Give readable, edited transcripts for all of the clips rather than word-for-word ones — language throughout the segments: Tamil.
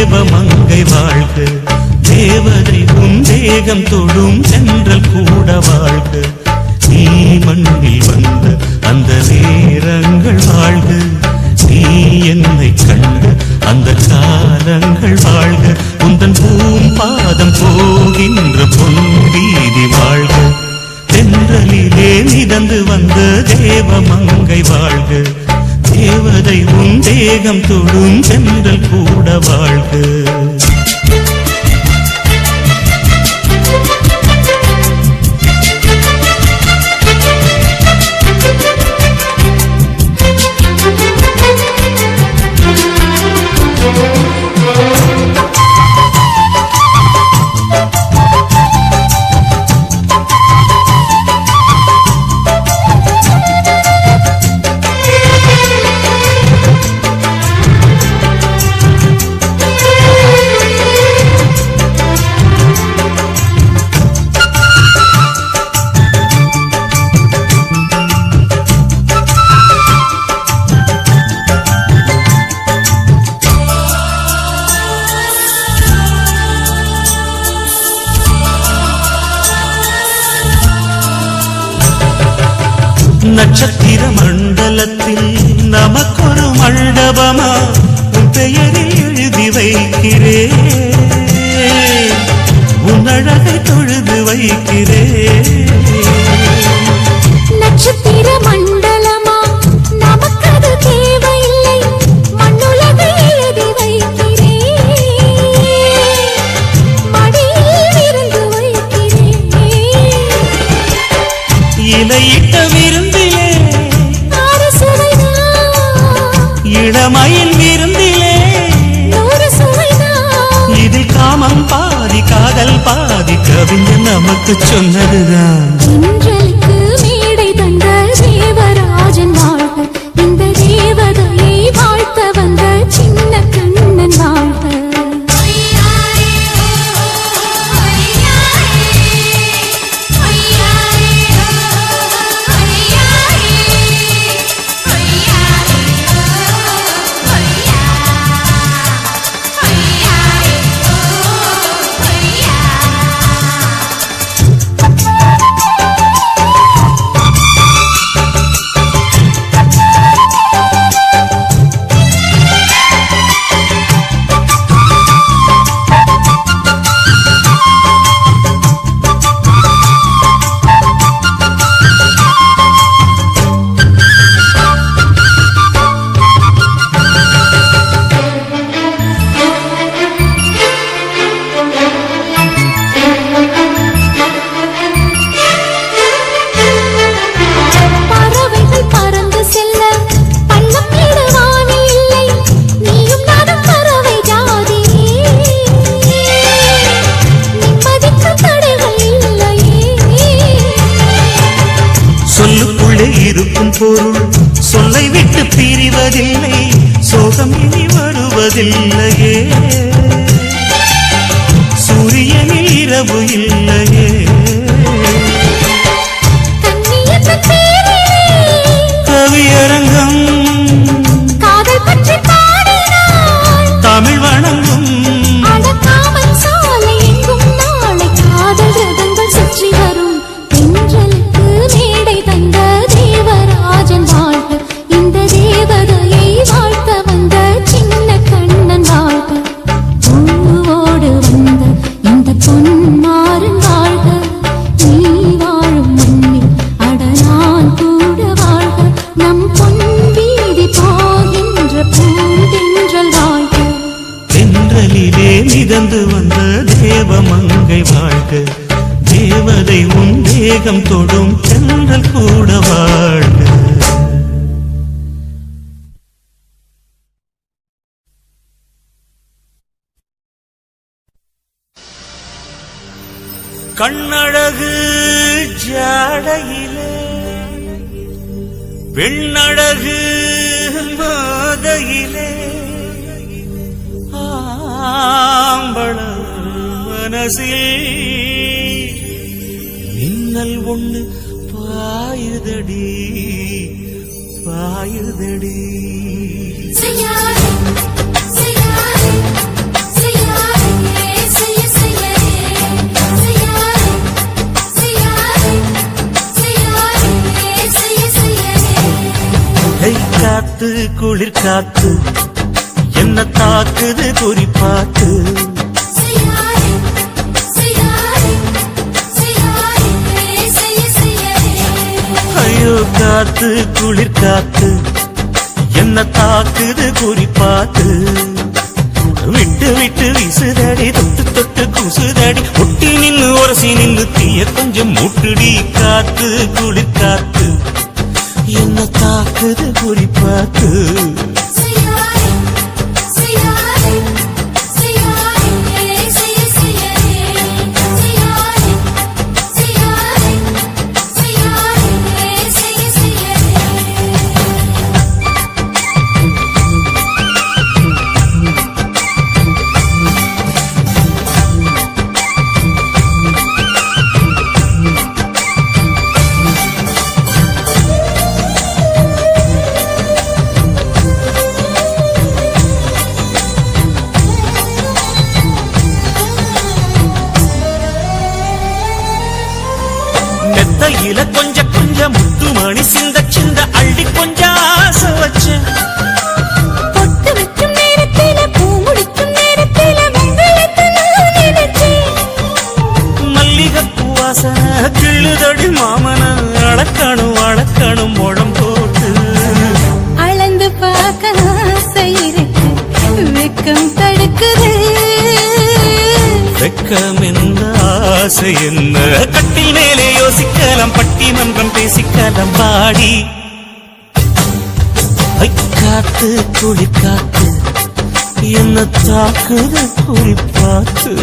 தேவமங்கை வாழ்க, தேவதை உன் தேகம் தொடும் சென்றல் கூட வாழ்க. நீ மண்ணில் வந்த அந்த நேரங்கள் வாழ்க, நீ என்னை கண்ட அந்த காலங்கள் வாழ்க. உந்தன் பூம்பாதம் போகின்ற பொன்வீதி வாழ்க, தென்றலிலே மிதந்து வந்த தேவமங்கை வாழ்க, தேவதை உன் தேகம் தொடும் சென்றல் கூட வாழ்க. நட்சத்திர மண்டலத்தில் நமக்கொரு மண்டபமா உன் பெயரில் எழுதி வைக்கிறேன், உன் அழகை தொழுது வைக்கிறேன். நட்சத்திர மண்டலமா நமக்கது தேவையில்லை, மண்ணுலகை எழுதி வைக்கிறேன், மடியில் இருந்து வைக்கிறேன். இலையிட்ட விருந்திலே இளமையின் விருந்திலே இதில் காமம் பாதி காதல் பாதி கவிஞன் நமக்கு சொன்னதுதான். இன்றலுக்கு மேடை தந்த தேவராஜன் வாழ்க, இந்த தேவதையை வாழ்த்த வந்த சின்ன கண்ணன் வாழ்க. இருக்கும் பொருள் சொல்லை விட்டு பிரிவதில்லை, சோகம் இனி வருவதில்லையே, சூரியனில் இரவு இல்லையே. கவியரங்கம் தமிழ் வணங்கும் சுற்றி வரும் தென்றலுக்கு மேடை தந்த தேவராஜன் வாழ்க, இந்த தேவதையை வாழ்த்த வந்த சின்ன கண்ணன் வாழ்க. பூவோடு வந்த இந்த பொன்மாறன் வாழ்க, நீ வாழும் மண்ணில் அடனான் கூட வாழ்க, நம் பொன் வீதி போகின்ற பூந்தென்றல் வாழ்க. தென்றலிலே மிதந்து வந்த தேவமங்கை வாழ்க, தேவதை உன் தேகம் தொடும் தென்றல் கூட வாழ்க. கண்ணழகு ஜாடையிலே பெண்ணழகு மாதையிலே ஆம்பள மனசில் மின்னல் ஒண்ணு பாயுதடி பாயுதடி. காத்து குளிர் காத்து என்ன தாக்குது குறிப்பாத்து ஐயோ காத்து குளிர் காத்து என்ன தாக்குது குறிப்பாத்து விட்டு விட்டு வீசுதடி தொட்டு தொட்டு குசுதடி ஒட்டி நின்னு உரசி நின்னு தீய கொஞ்சம் மூட்டுடி காத்து குளிர் காத்து என்ன தாக்குது குறிப்பாத்து மெத்தையில கொஞ்சம் கொஞ்சம் முத்துமணி சிந்த சிந்த அள்ளி கொஞ்சம் ஆசை வச்சேன் பொட்டு வைக்கும் நேரத்தில பூ முடிக்கும் நேரத்தில மங்களத்தை நான் நினைச்சேன் மல்லிகைப்பூ வாசனை கிள்ளுதடி மாமன அளக்கணும் அளக்கணும் முழம் போட்டு அளந்து பார்க்க ஆசை இருக்கு வெக்கம் தடுக்குது வெக்கம் என்ன ஆசை என்ன கட்டில் மேலே யோசிக்கலாம் பட்டிமன்றம் பேசிக்கலாம் பாடி காத்து குளிர் காத்து என்ன தாக்குது குறிப்பாத்து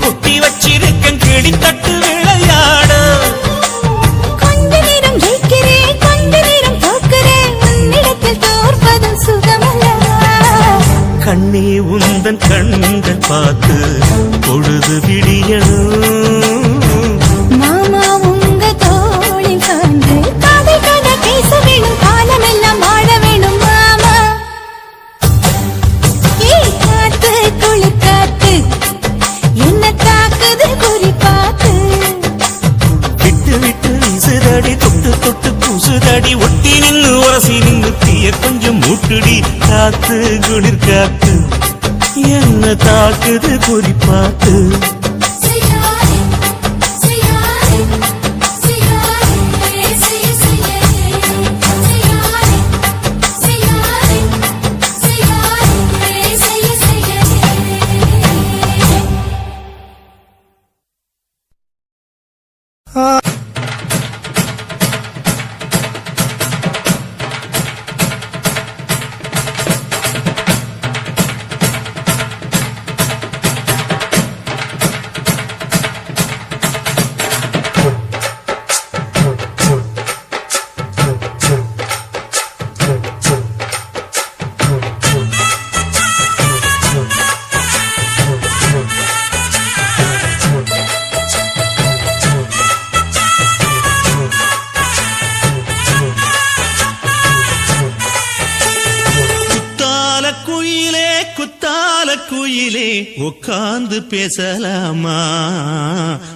கொட்டி வச்சிருக்கேன் கிளி தட்டு விளையாட கொஞ்ச நேரம் ஜெயிக்கிறேன் கொஞ்ச நேரம் தோக்கிறேன் உன்னிடத்தில் தோற்பதும் சுகமல்ல கண்ணே உந்தன் கண்கள் பார்த்து பொழுது விடியணும் மாமா உங்க தோளில் சார்ந்து காதல் கதை பேச வேணும் காலமெல்லாம் வாழ வேணும் மாமா காத்து குளிர் காத்து என்ன தாக்குது குறிப்பாத்து விட்டு விட்டு வீசுதடி தொட்டு தொட்டு பூசுதடி ஒட்டி நின்னு உரசி நின்னு தீய கொஞ்சம் மூட்டுடி காத்து குளிர் காத்து என்ன தாக்குது குறிப்பாத்து குயிலே உட்கார்ந்து பேசலாமா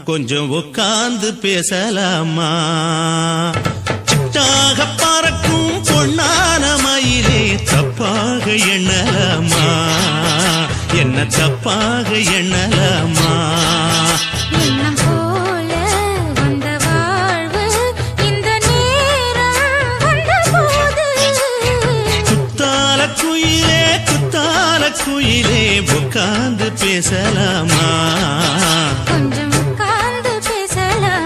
கொஞ்சம் உட்கார்ந்து பேசலாமா சிட்டாக பறக்கும் பொன்னான மயிலே தப்பாக எண்ணலாமா என்ன தப்பாக எண்ணலாமா எண்ணம் போல வந்த வாழ்வு இந்த நேரம் வந்தபோது குத்தால குயிலே உட்கார்ந்து பேசலாமா கொஞ்சம் உட்கார்ந்து பேசலாமா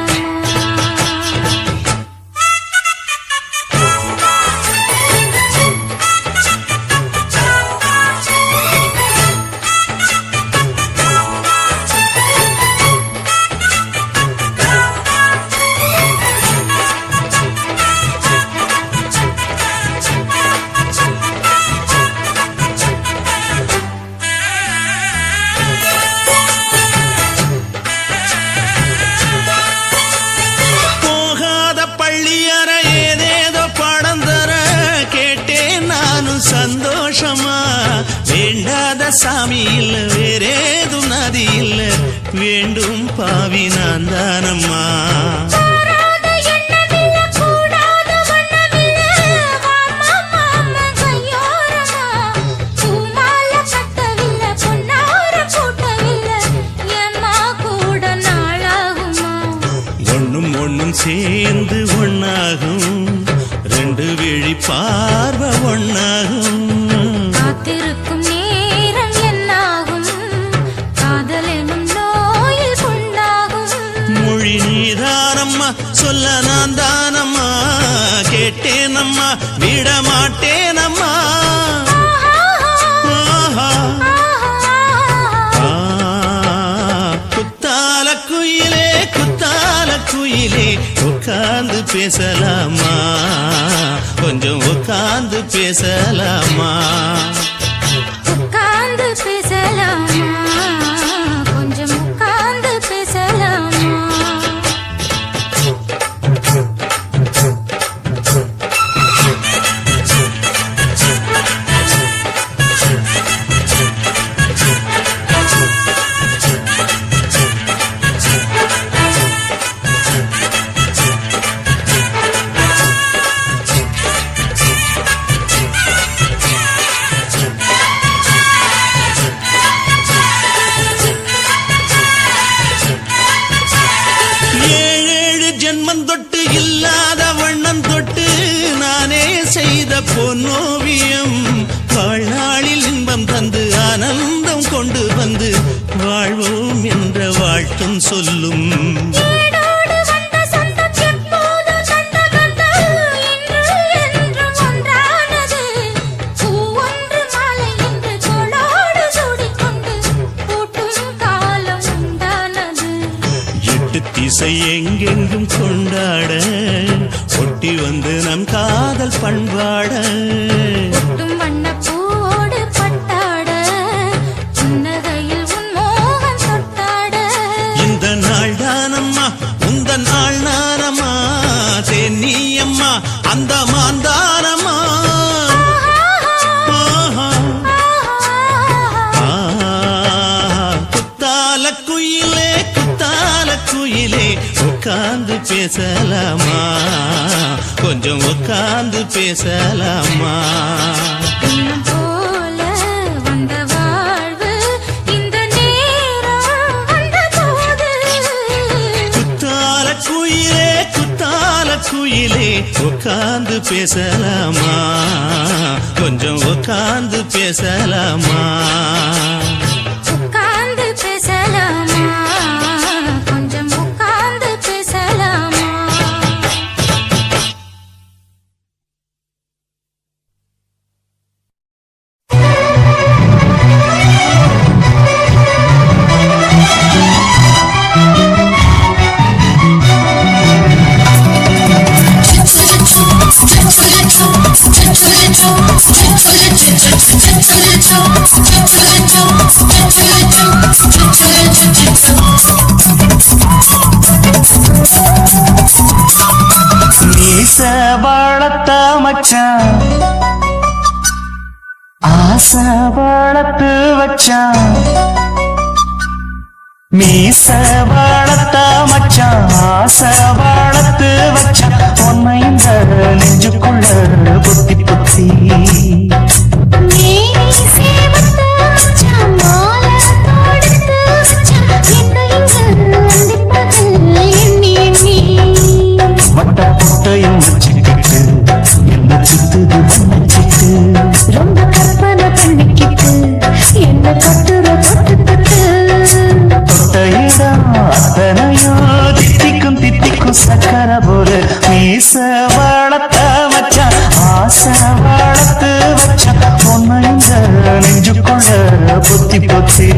சாமி இல்ல வேறேதும் நதி இல்ல வேண்டும் பாவி நான் தானம்மா ஒன்னும் சேர்ந்து ஒன்னாகும் ரெண்டு விழி பார்வை ஒன்னாகும் காத்திருக்கும் நேரம் என்னாகும் காதல் எனும் நோயில் புண்ணாகும் மொழி நீதானம்மா சொல்ல நான் தானம்மா கேட்டேனம்மா விட மாட்டேனம்மா குத்தால குயிலே குத்தால குயிலே உட்கார்ந்து பேசலாமா கொஞ்சம் உட்கார்ந்து பேசலாமா உட்கார்ந்து பேசலாமா கொஞ்சம் உட்கார்ந்து பேசலாமா பொன்னோவியம் வாழ்நாளில் இன்பம் தந்து ஆனந்தம் கொண்டு வந்து வாழ்வோம் என்ற வாழ்த்தும் சொல்லும் திசை எங்கெங்கும் கொண்டாட ஒட்டி வந்து நம் காதல் பண்பாட வண்ணப்பூவோடு பட்டாட புன்னகையில் உன் மோகம் தொட்டாட இந்த நாள் தானம்மா உந்த நாள் நானம்மா தென்னியம்மா அந்த மாந்தானம்மா குத்தால குயிலே குத்தால குயிலே உட்கார்ந்து பேசலாமா கொஞ்சம் உட்கார்ந்து பேசலாமா போல வந்த வாழ்வு இந்த நேரம் வந்தபோது குத்தால குயிலே குத்தால குயிலே உட்கார்ந்து பேசலாமா கொஞ்சம் உட்கார்ந்து பேசலாமா உட்கார்ந்து பேசலாமா கொஞ்சம் உட்கார்ந்து பேசலாமா வளர்த்த மச்சான் ஆசை வளர்த்து வச்சான் மீச வளர்த்த மச்சான் ஆசை வளர்த்து வச்சான் உன்னை இந்த நெஞ்சுக்குள்ள புத்தி புத்தி வட்ட பொட்டையும் வச்சுக்கிட்டு என்ன சுத்துது வச்சுட்டு ரொம்ப கற்பனை பண்ணிக்கிட்டு என்ன கட்டுற தொட்டு தொட்டு தொட்டையிடம் அத்தனையும் தித்திக்கும் தித்திக்கும் சக்கர போல மீச வளர்த்த மச்சான் ஆசை வளர்த்து வச்சான் உன்னை இந்த நெஞ்சுக்குள்ள பொத்தி பொத்தி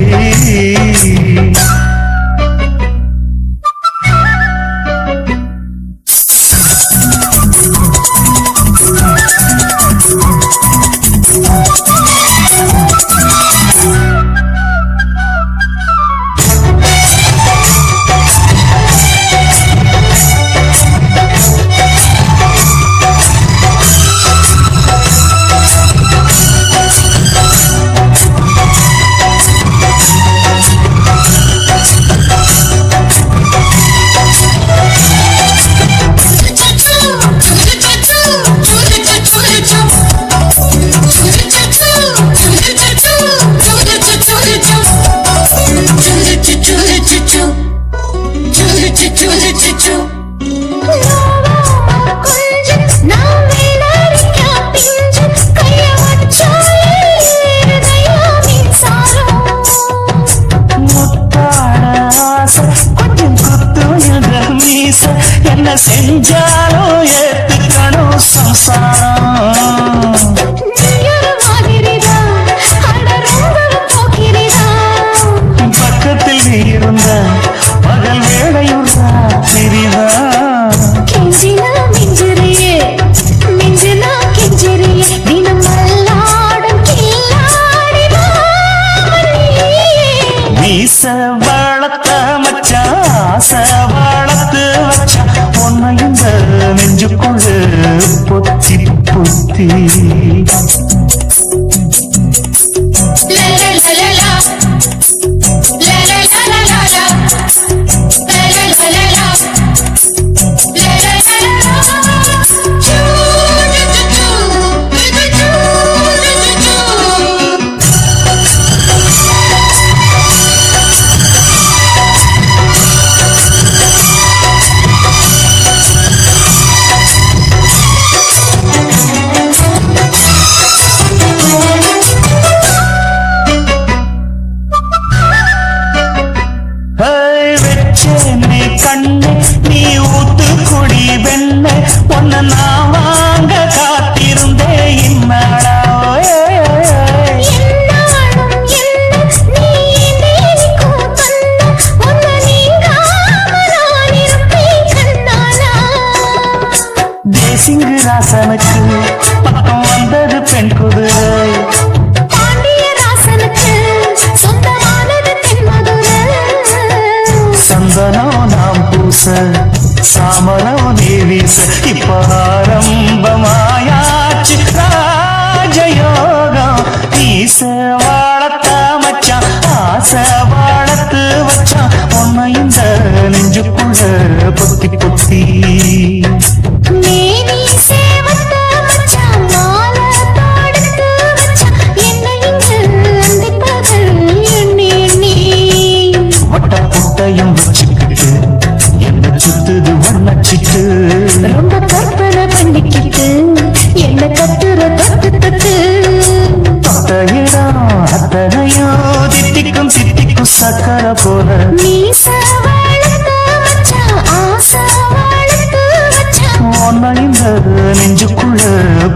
அத்தனையோ தித்திக்கும் தித்திக்கும் சக்கரை போல மீச வளர்த்து வச்சா ஆசை வளர்த்து வச்சா ஒன்னைந்தது நெஞ்சுக்குள்ள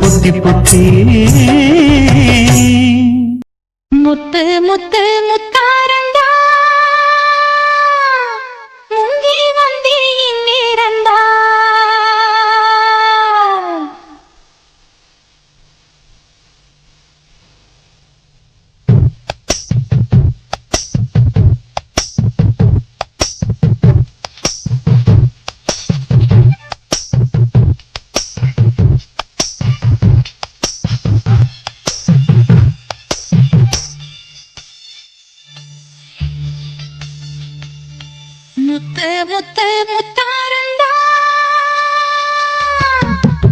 புத்தி புத்தி முத்து முத்து முத்தாரண்டா முங்கி வந்தே இந்நேரண்டா முத்து முத்து முத்தாரண்டா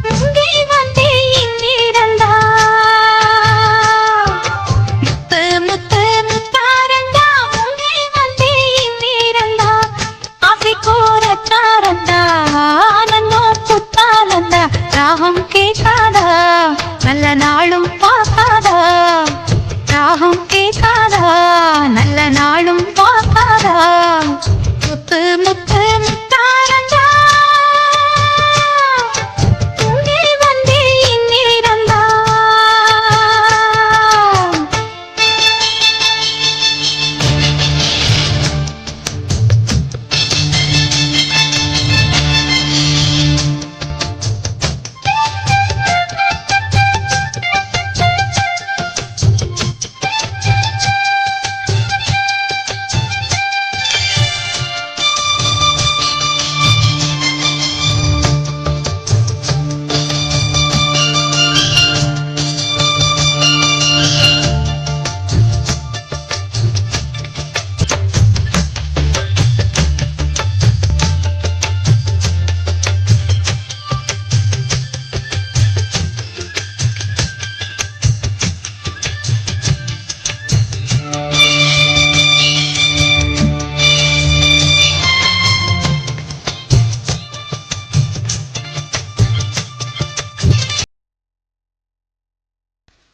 முங்கி வந்தே இந்நேரண்டா முத்து முத்து முத்தாரண்டா முங்கி வந்தே இந்நேரண்டா ஆசை கோரச்சாரண்டா ஆனந்தோ புத்தாலண்டா ராகம் கேட்காதா நல்ல நாளும் பார்க்காதா ராகம் கேட்காதா நல்ல நாளும் பார்க்காதா முத்து முத்து முத்தாரண்டா முன்னே வந்தே இந்நேரண்டா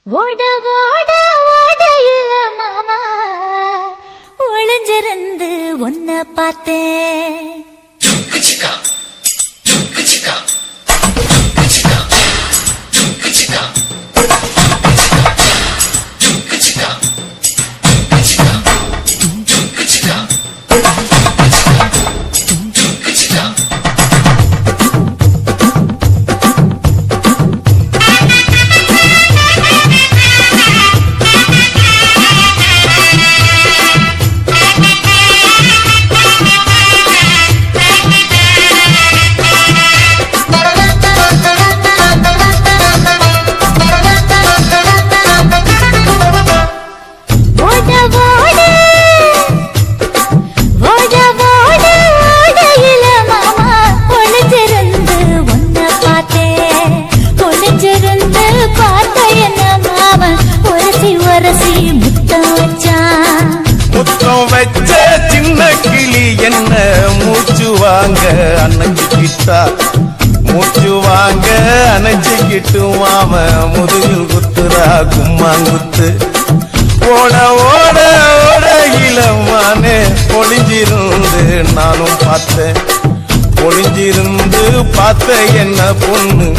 ஓட ஓட ஓடையில மாமா ஒளிஞ்சிருந்து ஒன்ன பார்த்தேன் வாங்க அணைஞ்சிக்கிட்டா மூச்சு வாங்க அணைஞ்சிக்கிட்டும் அவன் முதுகில் குத்துறா கும்மாங்குத்து ஓட ஓட ஓட இளமானே ஒளிஞ்சிருந்து நானும் பார்த்தேன் ஒளிஞ்சிருந்து பார்த்த என்ன பொண்ணு